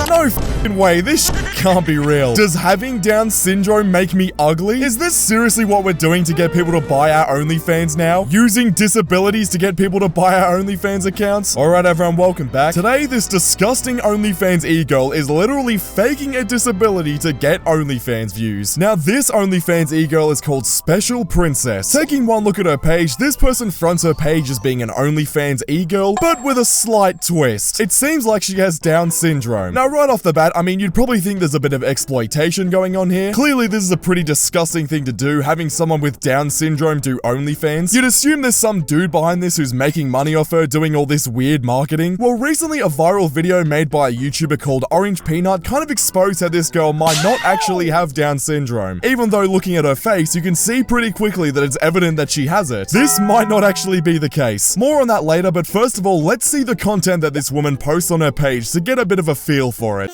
No f***ing way, this shit can't be real. Does having Down syndrome make me ugly? Is this seriously what we're doing to get people to buy our OnlyFans now? Using disabilities to get people to buy our OnlyFans accounts? Alright everyone, welcome back. Today, this disgusting OnlyFans e-girl is literally faking a disability to get OnlyFans views. Now this OnlyFans e-girl is called Special Princess. Taking one look at her page, this person fronts her page as being an OnlyFans e-girl, but with a slight twist. It seems like she has Down syndrome. Now right off the bat, I mean, you'd probably think there's a bit of exploitation going on here. Clearly this is a pretty disgusting thing to do, having someone with Down syndrome do OnlyFans. You'd assume there's some dude behind this who's making money off her doing all this weird marketing. Well, recently a viral video made by a YouTuber called Orange Peanut kind of exposed how this girl might not actually have Down syndrome. Even though looking at her face, you can see pretty quickly that it's evident that she has it. This might not actually be the case. More on that later, but first of all, let's see the content that this woman posts on her page to get a bit of a feel for it.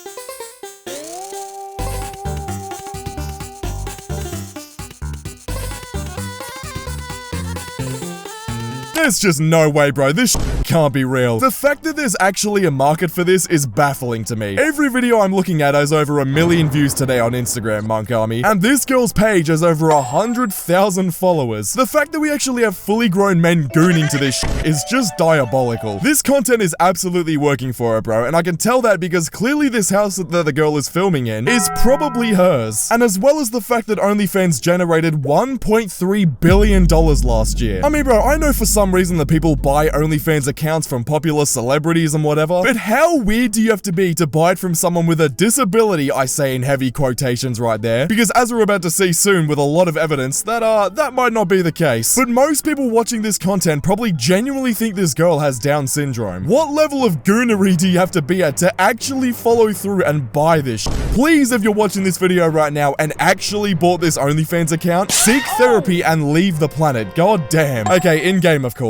There's just no way, bro. This can't be real. The fact that there's actually a market for this is baffling to me. Every video I'm looking at has over 1 million views today on Instagram, Monk Army, and this girl's page has over 100,000 followers. The fact that we actually have fully grown men gooning to this is just diabolical. This content is absolutely working for her, bro, and I can tell that because clearly this house that the girl is filming in is probably hers. And as well as the fact that OnlyFans generated $1.3 billion last year. I mean, bro, I know for some reason that people buy OnlyFans accounts from popular celebrities and whatever, but how weird do you have to be to buy it from someone with a disability, I say in heavy quotations right there, because as we're about to see soon with a lot of evidence, that might not be the case. But most people watching this content probably genuinely think this girl has Down syndrome. What level of goonery do you have to be at to actually follow through and buy this? Please, if you're watching this video right now and actually bought this OnlyFans account, seek therapy and leave the planet. God damn. Okay, in-game of course.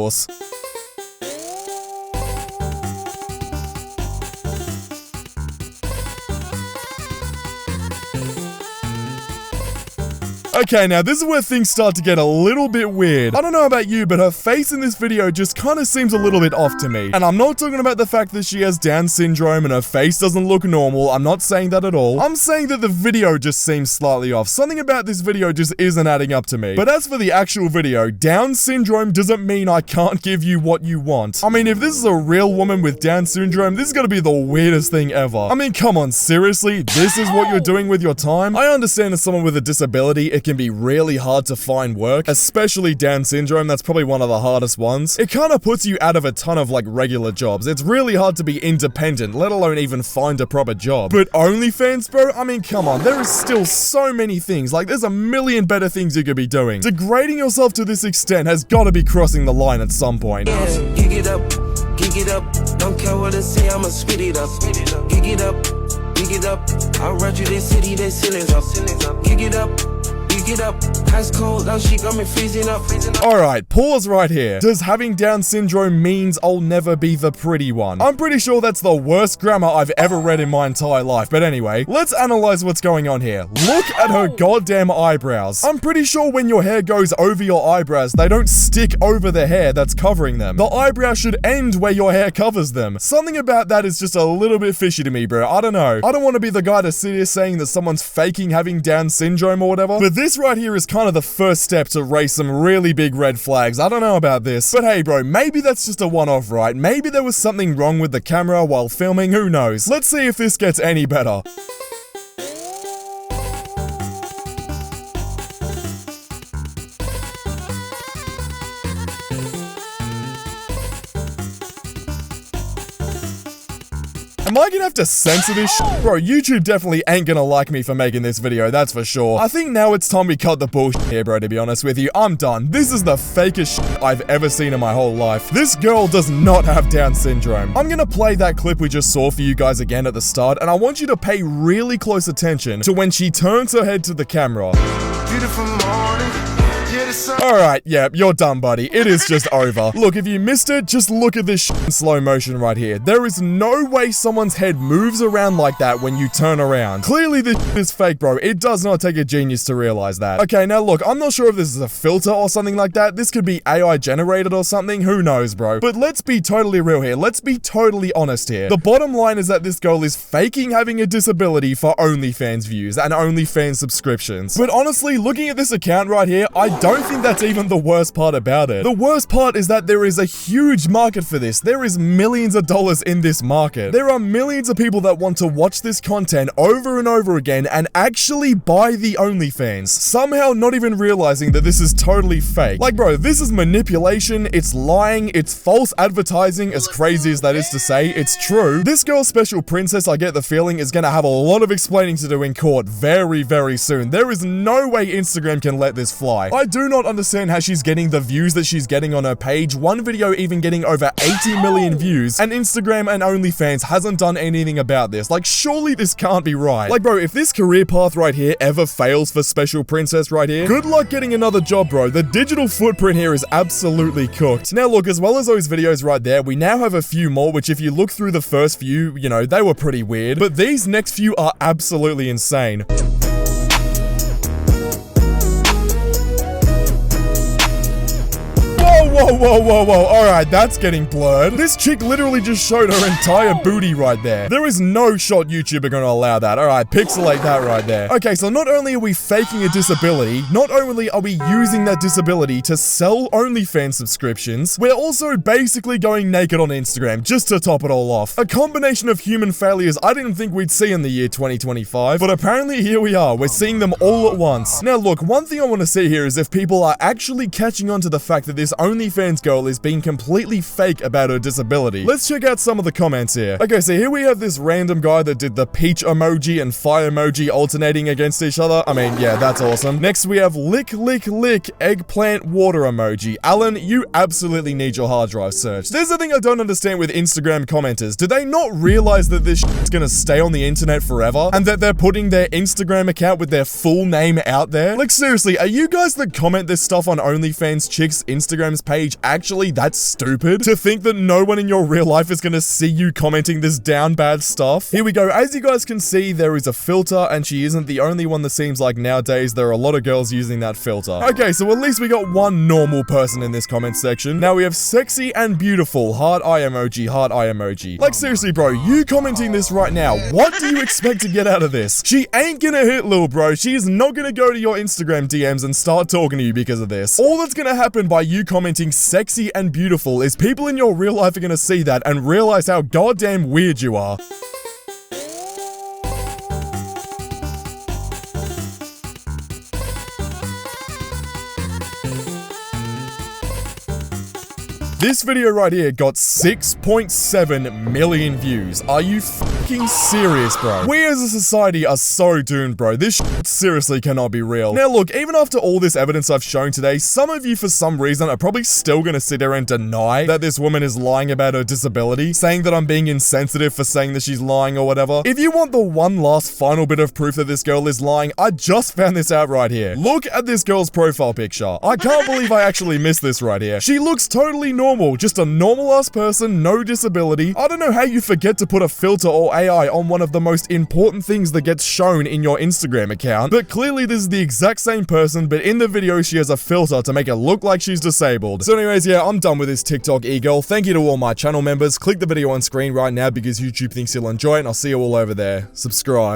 Okay, now this is where things start to get a little bit weird. I don't know about you, but her face in this video just kind of seems a little bit off to me. And I'm not talking about the fact that she has Down syndrome and her face doesn't look normal. I'm not saying that at all. I'm saying that the video just seems slightly off. Something about this video just isn't adding up to me. But as for the actual video, Down syndrome doesn't mean I can't give you what you want. I mean, if this is a real woman with Down syndrome, this is gonna be the weirdest thing ever. I mean, come on, seriously? This is what you're doing with your time? I understand as someone with a disability, it can be really hard to find work, especially Down syndrome. That's probably one of the hardest ones. It kind of puts you out of a ton of like regular jobs. It's really hard to be independent, let alone even find a proper job. But OnlyFans, bro? I mean, come on, there is still so many things. Like, there's a million better things you could be doing. Degrading yourself to this extent has got to be crossing the line at some point. Gig it up, don't care what they say, I'ma speed it up. Gig it up, I'll run you this city, they ceilings up. Gig it up, ice cold, now she got me freezing up. Alright, pause right here. Does having Down syndrome means I'll never be the pretty one? I'm pretty sure that's the worst grammar I've ever read in my entire life, but anyway, let's analyze what's going on here. Look at her goddamn eyebrows. I'm pretty sure when your hair goes over your eyebrows, they don't stick over the hair that's covering them. The eyebrow should end where your hair covers them. Something about that is just a little bit fishy to me, bro. I don't know. I don't want to be the guy to sit here saying that someone's faking having Down syndrome or whatever, but this right here is kind of the first step to raise some really big red flags. I don't know about this, but hey bro, maybe that's just a one-off, right? Maybe there was something wrong with the camera while filming, who knows? Let's see if this gets any better. Am I gonna have to censor this shit? Bro, YouTube definitely ain't gonna like me for making this video, that's for sure. I think now it's time we cut the bullshit here, bro, to be honest with you. I'm done. This is the fakest shit I've ever seen in my whole life. This girl does not have Down syndrome. I'm gonna play that clip we just saw for you guys again at the start, and I want you to pay really close attention to when she turns her head to the camera. Beautiful morning, yeah, the Alright, yeah, you're done, buddy. It is just over. Look, if you missed it, just look at this in slow motion right here. There is no way someone's head moves around like that when you turn around. Clearly, this is fake, bro. It does not take a genius to realize that. Okay, now look, I'm not sure if this is a filter or something like that. This could be AI generated or something. Who knows, bro? But let's be totally real here. Let's be totally honest here. The bottom line is that this girl is faking having a disability for OnlyFans views and OnlyFans subscriptions. But honestly, looking at this account right here, I don't think that's even the worst part about it. The worst part is that there is a huge market for this. There is millions of dollars in this market. There are millions of people that want to watch this content over and over again and actually buy the OnlyFans, somehow not even realizing that this is totally fake. Like, bro, this is manipulation, it's lying, it's false advertising. As crazy as that is to say, it's true. This girl's special princess, I get the feeling, is gonna have a lot of explaining to do in court very, very soon. There is no way Instagram can let this fly. I do not understand how she's getting the views that she's getting on her page, one video even getting over 80 million views, and Instagram and OnlyFans hasn't done anything about this. Like, surely this can't be right. Like, bro, if this career path right here ever fails for special princess right here, good luck getting another job, bro. The digital footprint here is absolutely cooked. Now look, as well as those videos right there, we now have a few more, which if you look through the first few, you know, they were pretty weird, but these next few are absolutely insane. Whoa. Alright, that's getting blurred. This chick literally just showed her entire booty right there. There is no shot YouTuber gonna allow that. Alright, pixelate that right there. Okay, so not only are we faking a disability, not only are we using that disability to sell OnlyFans subscriptions, we're also basically going naked on Instagram, just to top it all off. A combination of human failures I didn't think we'd see in the year 2025, but apparently here we are. We're seeing them all at once. Now look, one thing I want to see here is if people are actually catching on to the fact that this OnlyFans girl is being completely fake about her disability. Let's check out some of the comments here. Okay, so here we have this random guy that did the peach emoji and fire emoji alternating against each other. I mean, yeah, that's awesome. Next, we have lick, eggplant water emoji. Alan, you absolutely need your hard drive searched. There's the thing I don't understand with Instagram commenters. Do they not realize that this shit's gonna stay on the internet forever? And that they're putting their Instagram account with their full name out there? Like, seriously, are you guys that comment this stuff on OnlyFans chicks' Instagram's page actually that stupid? To think that no one in your real life is gonna see you commenting this down bad stuff? Here we go. As you guys can see, there is a filter, and she isn't the only one that seems like nowadays there are a lot of girls using that filter. Okay, so at least we got one normal person in this comment section. Now we have sexy and beautiful, heart eye emoji, heart eye emoji. Like, seriously, bro, you commenting this right now, what do you expect to get out of this? She ain't gonna hit, lil bro. She is not gonna go to your Instagram DMs and start talking to you because of this. All that's gonna happen by you commenting sexy and beautiful is people in your real life are gonna see that and realize how goddamn weird you are. This video right here got 6.7 million views. Are you fucking serious, bro? We as a society are so doomed, bro. This shit seriously cannot be real. Now look, even after all this evidence I've shown today, some of you for some reason are probably still gonna sit there and deny that this woman is lying about her disability, saying that I'm being insensitive for saying that she's lying or whatever. If you want the one last final bit of proof that this girl is lying, I just found this out right here. Look at this girl's profile picture. I can't believe I actually missed this right here. She looks totally normal. Just a normal ass person, no disability. I don't know how you forget to put a filter or AI on one of the most important things that gets shown in your Instagram account, but clearly this is the exact same person, but in the video she has a filter to make it look like she's disabled. So anyways, yeah, I'm done with this TikTok e-girl. Thank you to all my channel members. Click the video on screen right now because YouTube thinks you'll enjoy it, and I'll see you all over there. Subscribe.